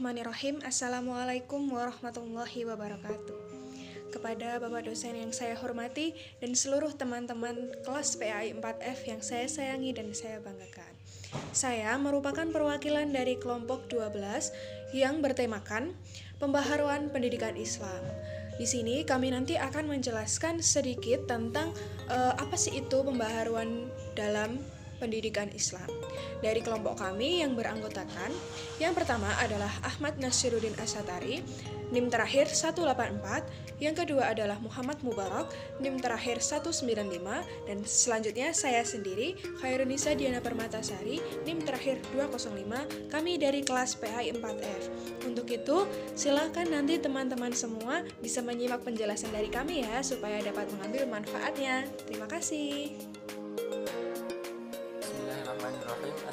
Bismillahirrahmanirrahim. Assalamualaikum warahmatullahi wabarakatuh. Kepada Bapak dosen yang saya hormati dan seluruh teman-teman kelas PAI 4F yang saya sayangi dan saya banggakan. Saya merupakan perwakilan dari kelompok 12 yang bertemakan pembaharuan pendidikan Islam. Di sini kami nanti akan menjelaskan sedikit tentang apa sih itu pembaharuan dalam pendidikan Islam. Dari kelompok kami yang beranggotakan, yang pertama adalah Ahmad Nasiruddin Asatari, NIM terakhir 184, yang kedua adalah Muhammad Mubarak, NIM terakhir 195, dan selanjutnya saya sendiri, Khairunisa Diana Permatasari, NIM terakhir 205, kami dari kelas PAI 4F. Untuk itu, silakan nanti teman-teman semua bisa menyimak penjelasan dari kami ya, supaya dapat mengambil manfaatnya. Terima kasih.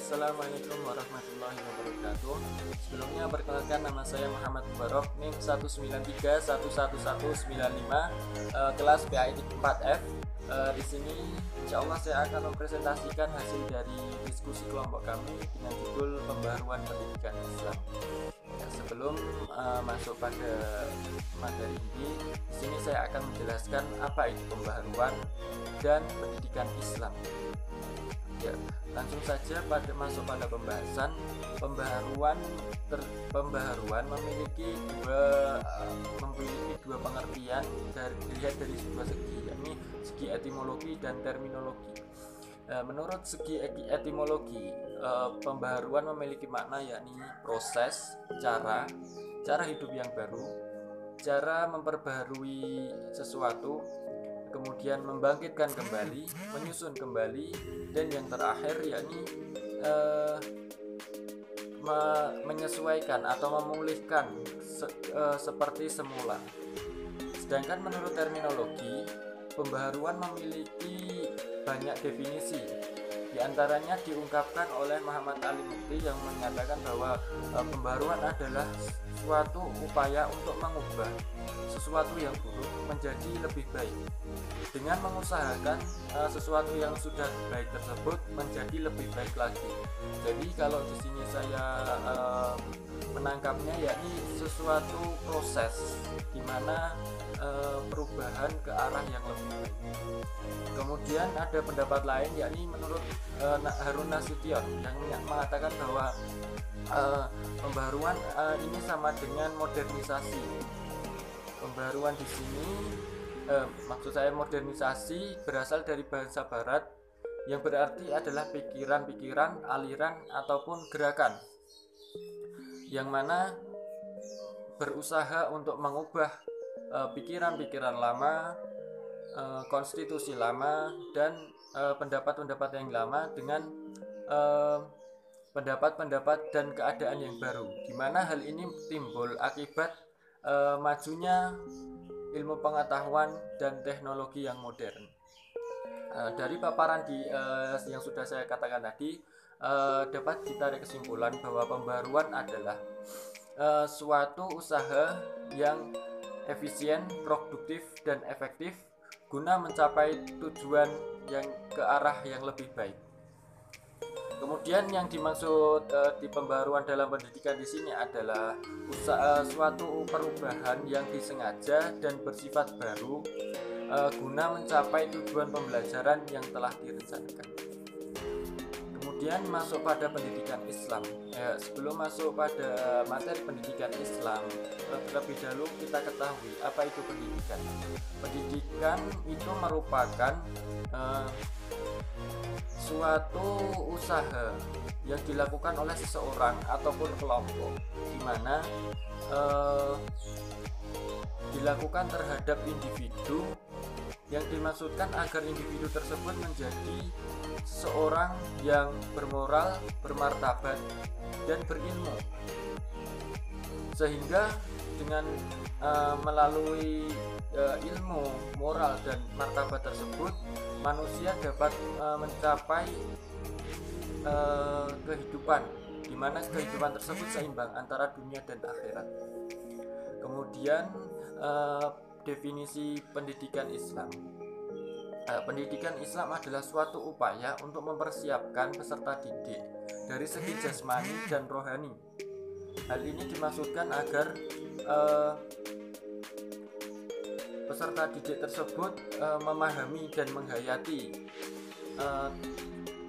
Assalamualaikum warahmatullahi wabarakatuh. Sebelumnya perkenalkan, nama saya Muhammad Mubarak, NIM 193111195, kelas PAI 4F. Di sini insya Allah saya akan mempresentasikan hasil dari diskusi kelompok kami dengan judul pembaharuan pendidikan Islam. Sebelum masuk pada materi ini, di sini saya akan menjelaskan apa itu pembaharuan dan pendidikan Islam. Ya, langsung saja masuk pada pembahasan. Pembaharuan memiliki dua pengertian dilihat dari sebuah segi, yakni segi etimologi dan terminologi. Menurut segi etimologi, pembaharuan memiliki makna yakni proses, cara hidup yang baru, cara memperbaharui sesuatu, kemudian membangkitkan kembali, menyusun kembali, dan yang terakhir yakni menyesuaikan atau memulihkan seperti semula. Sedangkan menurut terminologi, pembaharuan memiliki banyak definisi. Di antaranya diungkapkan oleh Muhammad Ali Mukti yang menyatakan bahwa pembaharuan adalah suatu upaya untuk mengubah sesuatu yang buruk menjadi lebih baik dengan mengusahakan sesuatu yang sudah baik tersebut menjadi lebih baik lagi. Jadi kalau di sini saya menangkapnya yakni sesuatu proses di mana perubahan ke arah yang lebih baik. Kemudian ada pendapat lain yakni menurut Harun Nasution yang mengatakan bahwa pembaharuan ini sama dengan modernisasi. Pembaharuan di sini maksud saya modernisasi berasal dari bahasa barat yang berarti adalah pikiran-pikiran, aliran ataupun gerakan yang mana berusaha untuk mengubah pikiran-pikiran lama, konstitusi lama, dan pendapat-pendapat yang lama dengan pendapat-pendapat dan keadaan yang baru, di mana hal ini timbul akibat majunya ilmu pengetahuan dan teknologi yang modern. Dari paparan yang sudah saya katakan tadi, dapat ditarik kesimpulan bahwa pembaharuan adalah suatu usaha yang efisien, produktif, dan efektif guna mencapai tujuan yang ke arah yang lebih baik. Kemudian yang dimaksud di pembaharuan dalam pendidikan di sini adalah suatu perubahan yang disengaja dan bersifat baru guna mencapai tujuan pembelajaran yang telah direncanakan. Kemudian masuk pada pendidikan Islam. Sebelum masuk pada materi pendidikan Islam, terlebih dahulu kita ketahui apa itu pendidikan. Pendidikan itu merupakan suatu usaha yang dilakukan oleh seseorang ataupun kelompok, di mana dilakukan terhadap individu, yang dimaksudkan agar individu tersebut menjadi seseorang yang bermoral, bermartabat, dan berilmu, sehingga dengan melalui ilmu, moral, dan martabat tersebut manusia dapat mencapai kehidupan, di mana kehidupan tersebut seimbang antara dunia dan akhirat. Kemudian definisi pendidikan Islam. Pendidikan Islam adalah suatu upaya untuk mempersiapkan peserta didik dari segi jasmani dan rohani Hal ini dimaksudkan agar peserta didik tersebut memahami dan menghayati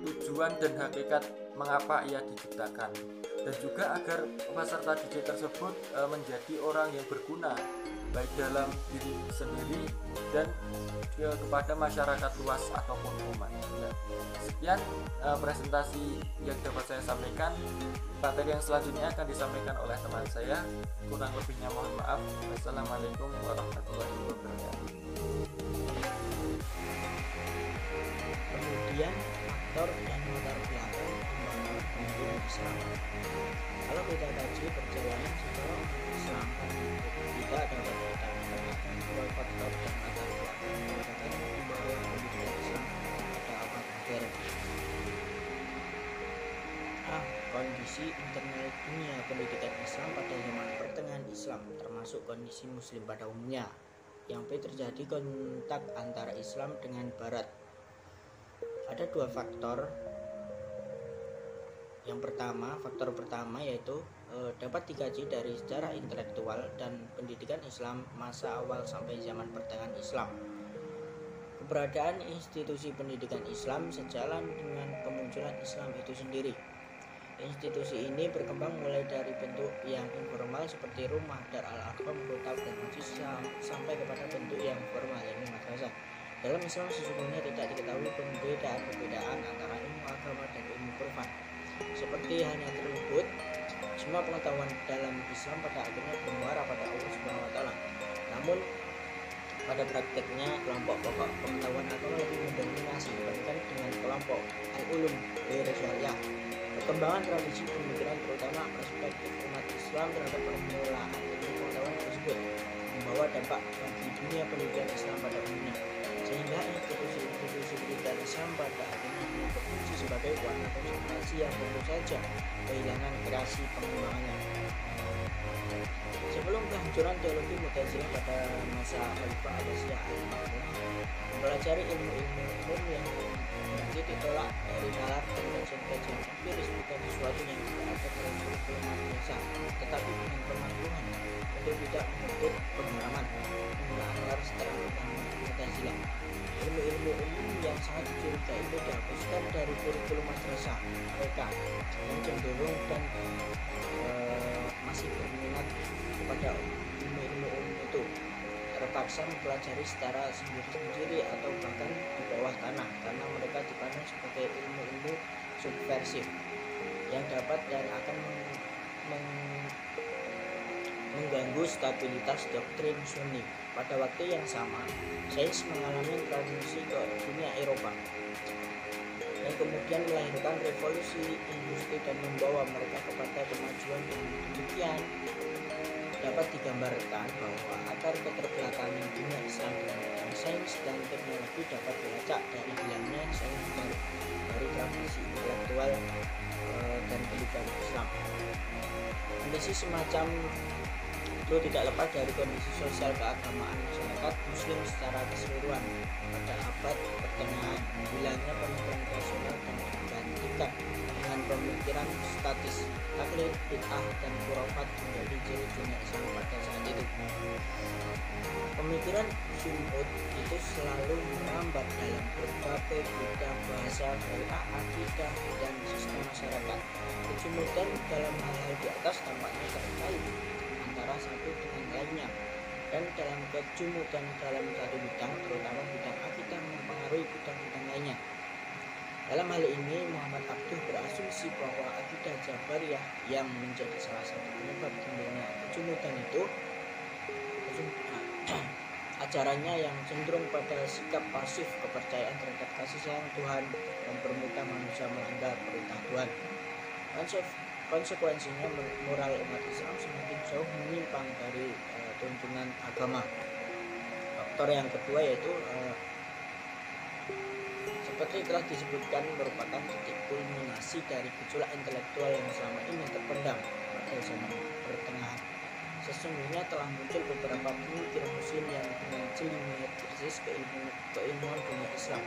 tujuan dan hakikat mengapa ia diciptakan, dan juga agar peserta didik tersebut menjadi orang yang berguna baik dalam diri sendiri dan kepada masyarakat luas ataupun umat. Sekian presentasi yang dapat saya sampaikan. Materi yang selanjutnya akan disampaikan oleh teman saya. Kurang lebihnya mohon maaf. Wassalamualaikum warahmatullahi wabarakatuh. Kemudian faktor dan latar belakang pembangunan pendidikan Islam. Kalau kita kaji perjalanan sejarah Islam, kita dapat dikatakan dua faktor dan latar belakang mengatakan pembangunan pendidikan Islam pada abad modern. Kondisi internal dunia pendidikan Islam pada zaman pertengahan Islam, termasuk kondisi Muslim pada umumnya. Yang B, terjadi kontak antara Islam dengan Barat. Ada dua faktor. Yang pertama, faktor pertama yaitu dapat dikaji dari sejarah intelektual dan pendidikan Islam masa awal sampai zaman pertengahan Islam. Keberadaan institusi pendidikan Islam sejalan dengan kemunculan Islam itu sendiri. Institusi ini berkembang mulai dari bentuk yang informal seperti rumah, dar al-arqam, kitab dan majlis sampai kepada bentuk yang formal yaitu madrasah. Dalam Islam sesungguhnya tidak diketahui perbedaan antara ilmu agama dan ilmu kurban. Seperti hanya tersebut, semua pengetahuan dalam Islam pada akhirnya bermuara pada Allah Subhanahu wa taala. Namun pada prakteknya kelompok pokok pengetahuan agama lebih mendominasi dibandingkan dengan kelompok al-ulum syariah. Perkembangan tradisi pemikiran terutama perspektif umat Islam terhadap permulaan ilmu pengetahuan tersebut membawa dampak bagi dunia pendidikan Islam pada umumnya, sehingga institusi-institusi pendidikan Islam pada akhirnya berfungsi sebagai warna konsentrasi yang tentu saja kehilangan kreasi pengembangannya. Sebelum kehancuran teologi Mu'tazilah pada masa Khalifah Abbasiyah al-Ma'munah, mempelajari ilmu-ilmu umum yang berarti ditolak dari nalar dan kajian-kajian empiris bukan sesuatu yang tidak ada dalam kurikulum madrasah, tetapi dengan pemakluman untuk tidak membentuk pengalaman penggunaan laras terang dan Mu'tazilah. Ilmu-ilmu umum yang sangat dicurigai itu dihapuskan dari kurikulum madrasah mereka yang cenderung dan masih berminat kepada ilmu-ilmu umum itu terpaksa mempelajari secara sendiri-sendiri atau bahkan di bawah tanah karena mereka dipandang sebagai ilmu-ilmu subversif yang dapat dan akan mengganggu stabilitas doktrin Sunni. Pada waktu yang sama, sains mengalami transisi ke dunia Eropa yang kemudian melahirkan revolusi industri dan membawa mereka kepada kemajuan yang demikian dapat digambarkan bahwa akar keterbelakangan dunia Islam dalam sains dan teknologi dapat dilacak dari hilangnya sains dari tradisi intelektual dan pendidikan Islam. Kondisi semacam itu tidak lepas dari kondisi sosial keagamaan masyarakat Muslim secara keseluruhan pada abad pertengahan. Hilangnya pemikiran rasional dan digantikan dengan pemikiran statis, taklid, bid'ah, dan khurafat menjadi ciri dunia Islam pada saat itu. Pemikiran Sumud itu selalu merambat dalam berbagai bidang bahasa, syariah, akidah, dan sistem masyarakat. Kejumudan dalam hal-hal di atas tampaknya terkait antara satu dengan lainnya, dan dalam kejumudan dalam satu bidang, terutama bidang akidah, mempengaruhi bidang-bidang lainnya. Dalam hal ini, Muhammad Abduh berasumsi bahwa akidah Jabariyah yang menjadi salah satu penyebab timbulnya kejumudan itu ajarannya yang cenderung pada sikap pasif, kepercayaan terhadap kasih sayang Tuhan, dan permintaan manusia melanggar perintah Tuhan. Konsekuensinya moral umat Islam semakin jauh menyimpang dari tuntunan agama. Faktor yang kedua yaitu seperti telah disebutkan merupakan titik kulminasi dari gejolak intelektual yang selama ini terpendam pada zaman pertengahan. Sesungguhnya telah muncul beberapa pemikir Muslim yang dengan jeli melihat krisis keilmuan dunia Islam,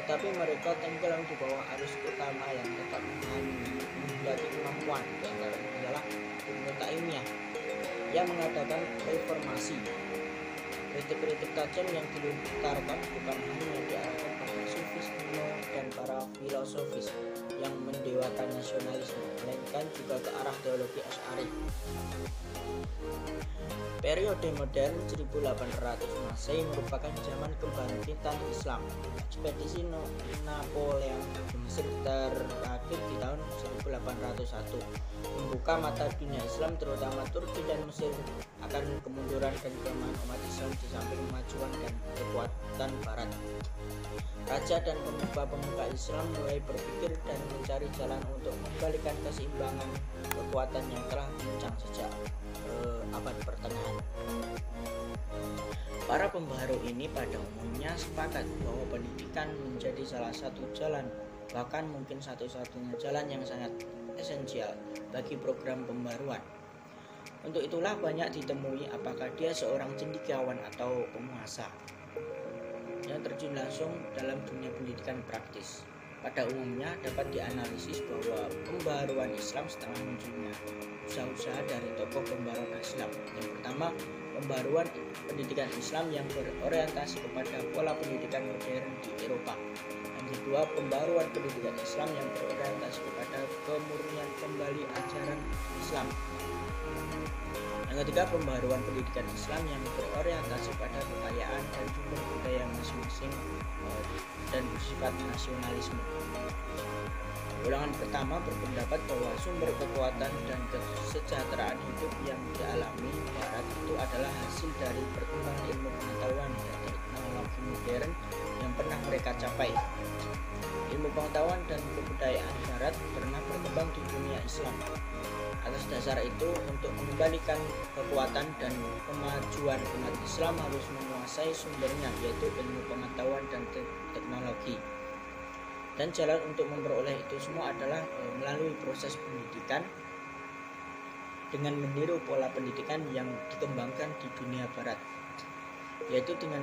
tetapi mereka tenggelam di bawah arus utama yang tetap menghendaki kemampuan. Di antaranya adalah Ibnu Taimiyah yang mengadakan reformasi. Kritik-kritik tajam yang dilontarkan bukan hanya diarahkan pada sufis kuno dan para filosofis yang mendewakan nasionalisme, melainkan juga ke arah teologi Asy'ari. Periode modern 1800 Masehi merupakan zaman kebangkitan Islam. Ekspedisi Napoleon di Mesir terakhir di tahun 1801 membuka mata dunia Islam, terutama Turki dan Mesir, akan kemunduran dan kelemahan umat Islam di samping kemajuan dan kekuatan Barat. Raja dan pemuka-pemuka Islam mulai berpikir dan mencari jalan untuk membalikan keseimbangan kekuatan yang telah guncang sejak abad pertengahan. Para pembaharu ini pada umumnya sepakat bahwa pendidikan menjadi salah satu jalan, bahkan mungkin satu-satunya jalan yang sangat esensial bagi program pembaruan. Untuk itulah banyak ditemui apakah dia seorang cendekiawan atau penguasa yang terjun langsung dalam dunia pendidikan praktis. Pada umumnya dapat dianalisis bahwa pembaruan Islam setelah munculnya usaha-usaha dari tokoh pembaruan Islam. Yang pertama, pembaruan pendidikan Islam yang berorientasi kepada pola pendidikan modern di Eropa. Yang kedua, pembaruan pendidikan Islam yang berorientasi kepada kemurnian kembali ajaran Islam. Yang ketiga, pembaruan pendidikan Islam yang berorientasi pada kekayaan dan sumber budaya masing-masing dan bersifat nasionalisme. Golongan pertama berpendapat bahwa sumber kekuatan dan kesejahteraan hidup yang dialami Barat itu adalah hasil dari perkembangan ilmu pengetahuan dan teknologi modern yang pernah mereka capai. Ilmu pengetahuan dan kebudayaan Barat pernah berkembang di dunia Islam. Atas dasar itu, untuk mengembalikan kekuatan dan kemajuan umat Islam harus menguasai sumbernya, yaitu ilmu pengetahuan dan teknologi. Dan jalan untuk memperoleh itu semua adalah melalui proses pendidikan dengan meniru pola pendidikan yang dikembangkan di dunia Barat, yaitu dengan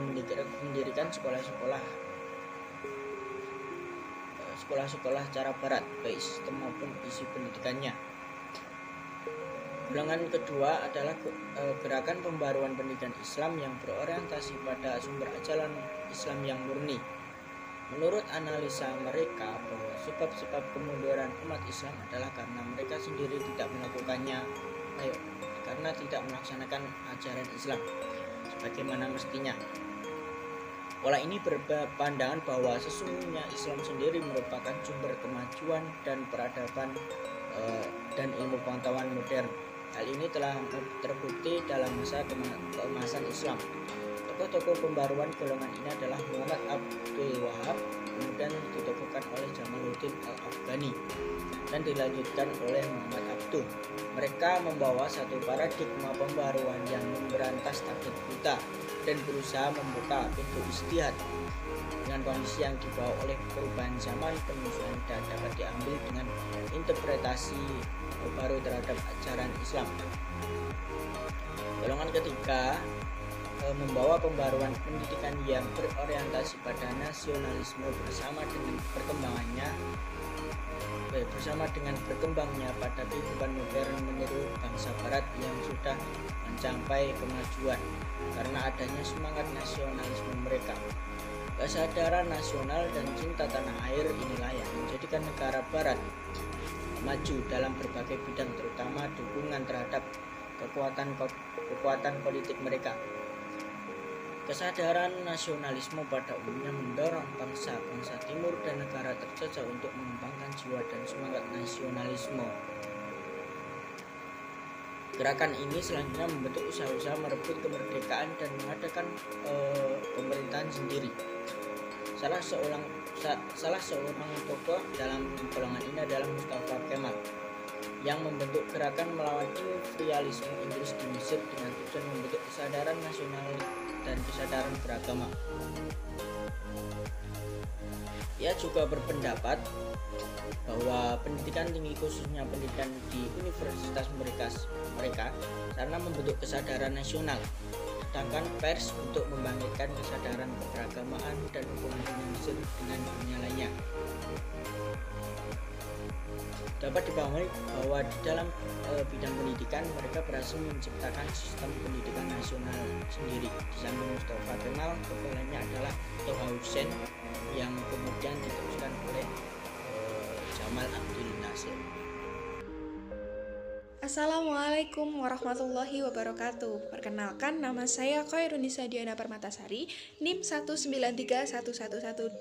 mendirikan sekolah-sekolah cara Barat, baik sistem maupun isi pendidikannya. Golongan kedua adalah gerakan pembaruan pendidikan Islam yang berorientasi pada sumber ajaran Islam yang murni. Menurut analisa mereka bahwa sebab-sebab kemunduran umat Islam adalah karena mereka sendiri tidak melakukannya, karena tidak melaksanakan ajaran Islam sebagaimana mestinya. Pola ini berpandangan bahwa sesungguhnya Islam sendiri merupakan sumber kemajuan dan peradaban dan ilmu pengetahuan modern. Hal ini telah terbukti dalam masa keemasan Islam. Tokoh-tokoh pembaruan golongan ini adalah Muhammad Abdul Wahab, kemudian ditokohkan oleh Jamaluddin Al-Afghani, dan dilanjutkan oleh Muhammad Abduh. Mereka membawa satu paradigma pembaruan yang memberantas takdir buta dan berusaha membuka pintu ijtihad. Dengan kondisi yang dibawa oleh perubahan zaman, penyesuaian dapat diambil dengan interpretasi baru terhadap ajaran Islam. Golongan ketiga membawa pembaruan pendidikan yang berorientasi pada nasionalisme bersama dengan berkembangnya pada kehidupan modern meniru bangsa Barat yang sudah mencapai kemajuan karena adanya semangat nasionalisme mereka. Kesadaran nasional dan cinta tanah air inilah yang menjadikan negara Barat maju dalam berbagai bidang, terutama dukungan terhadap kekuatan politik mereka. Kesadaran nasionalisme pada umumnya mendorong bangsa-bangsa timur dan negara terjajah untuk mengembangkan jiwa dan semangat nasionalisme. Gerakan ini selanjutnya membentuk usaha-usaha merebut kemerdekaan dan mengadakan pemerintahan sendiri. Salah seorang tokoh dalam golongan ini adalah Mustafa Kemal yang membentuk gerakan melawan imperialisme Inggris di Mesir dengan tujuan membentuk kesadaran nasional dan kesadaran beragama. Ia juga berpendapat bahwa pendidikan tinggi, khususnya pendidikan di universitas mereka karena membentuk kesadaran nasional, sedangkan pers untuk membangkitkan kesadaran keberagamaan dan hubungan dunia Mesir dengan dunia lainnya. Dapat dipahami bahwa di dalam bidang pendidikan mereka berhasil menciptakan sistem pendidikan nasional sendiri. Di samping Mustafa Kemal, kepalanya adalah Toha Hussein yang kemudian diteruskan oleh Jamal Abdul Nasir. Assalamualaikum warahmatullahi wabarakatuh. Perkenalkan, nama saya Khairunisa Diana Permatasari, NIM 193111205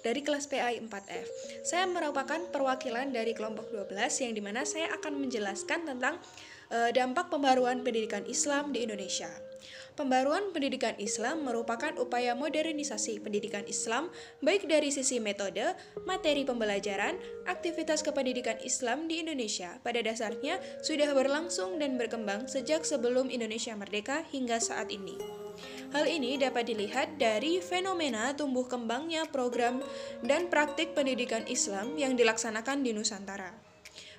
dari kelas PAI 4F. Saya merupakan perwakilan dari kelompok 12 yang dimana saya akan menjelaskan tentang dampak pembaruan pendidikan Islam di Indonesia. Pembaruan pendidikan Islam merupakan upaya modernisasi pendidikan Islam baik dari sisi metode, materi pembelajaran, aktivitas kependidikan Islam di Indonesia pada dasarnya sudah berlangsung dan berkembang sejak sebelum Indonesia merdeka hingga saat ini. Hal ini dapat dilihat dari fenomena tumbuh kembangnya program dan praktik pendidikan Islam yang dilaksanakan di Nusantara,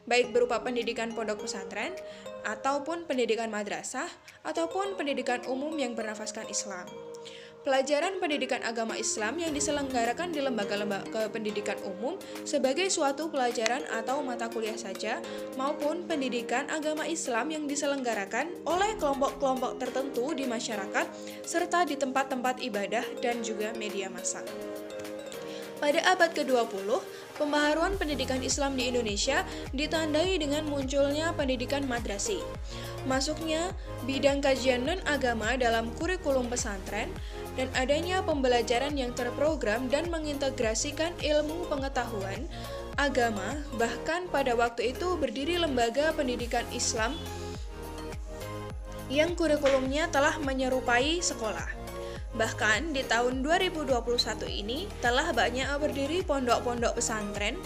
baik berupa pendidikan pondok pesantren, ataupun pendidikan madrasah, ataupun pendidikan umum yang bernafaskan Islam. Pelajaran pendidikan agama Islam yang diselenggarakan di lembaga-lembaga pendidikan umum sebagai suatu pelajaran atau mata kuliah saja, maupun pendidikan agama Islam yang diselenggarakan oleh kelompok-kelompok tertentu di masyarakat, serta di tempat-tempat ibadah dan juga media massa. Pada abad ke-20, pembaharuan pendidikan Islam di Indonesia ditandai dengan munculnya pendidikan madrasi, masuknya bidang kajian non-agama dalam kurikulum pesantren, dan adanya pembelajaran yang terprogram dan mengintegrasikan ilmu pengetahuan agama. Bahkan pada waktu itu berdiri lembaga pendidikan Islam yang kurikulumnya telah menyerupai sekolah. Bahkan di tahun 2021 ini telah banyak berdiri pondok-pondok pesantren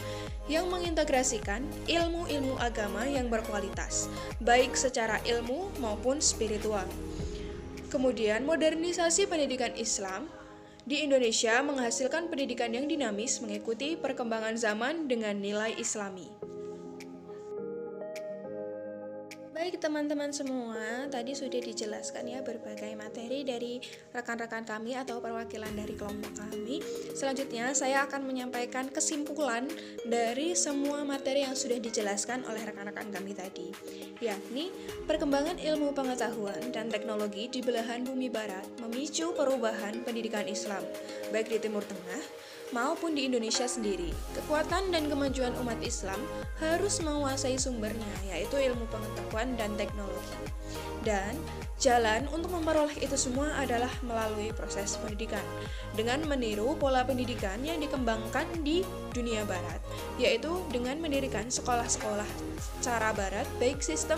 yang mengintegrasikan ilmu-ilmu agama yang berkualitas, baik secara ilmu maupun spiritual. Kemudian modernisasi pendidikan Islam di Indonesia menghasilkan pendidikan yang dinamis mengikuti perkembangan zaman dengan nilai Islami. Baik teman-teman semua, tadi sudah dijelaskan ya berbagai materi dari rekan-rekan kami atau perwakilan dari kelompok kami. Selanjutnya saya akan menyampaikan kesimpulan dari semua materi yang sudah dijelaskan oleh rekan-rekan kami tadi, yakni perkembangan ilmu pengetahuan dan teknologi di belahan bumi barat memicu perubahan pendidikan Islam, baik di Timur Tengah maupun di Indonesia sendiri. Kekuatan dan kemajuan umat Islam harus menguasai sumbernya, yaitu ilmu pengetahuan dan teknologi. Dan jalan untuk memperoleh itu semua adalah melalui proses pendidikan, dengan meniru pola pendidikan yang dikembangkan di dunia barat, yaitu dengan mendirikan sekolah-sekolah secara barat, baik sistem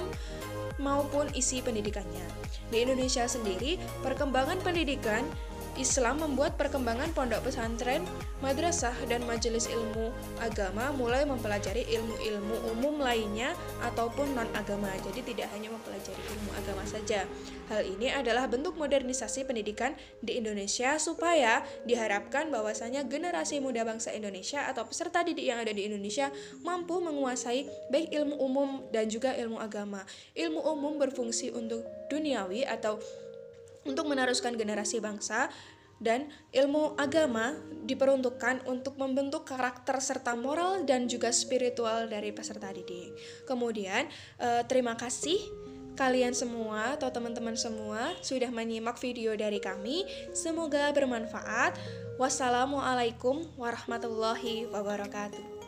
maupun isi pendidikannya. Di Indonesia sendiri, perkembangan pendidikan Islam membuat perkembangan pondok pesantren, madrasah, dan majelis ilmu agama mulai mempelajari ilmu-ilmu umum lainnya ataupun non-agama. Jadi tidak hanya mempelajari ilmu agama saja. Hal ini adalah bentuk modernisasi pendidikan di Indonesia supaya diharapkan bahwasanya generasi muda bangsa Indonesia atau peserta didik yang ada di Indonesia mampu menguasai baik ilmu umum dan juga ilmu agama. Ilmu umum berfungsi untuk duniawi atau untuk meneruskan generasi bangsa, dan ilmu agama diperuntukkan untuk membentuk karakter serta moral dan juga spiritual dari peserta didik. Kemudian terima kasih kalian semua atau teman-teman semua sudah menyimak video dari kami. Semoga bermanfaat. Wassalamualaikum warahmatullahi wabarakatuh.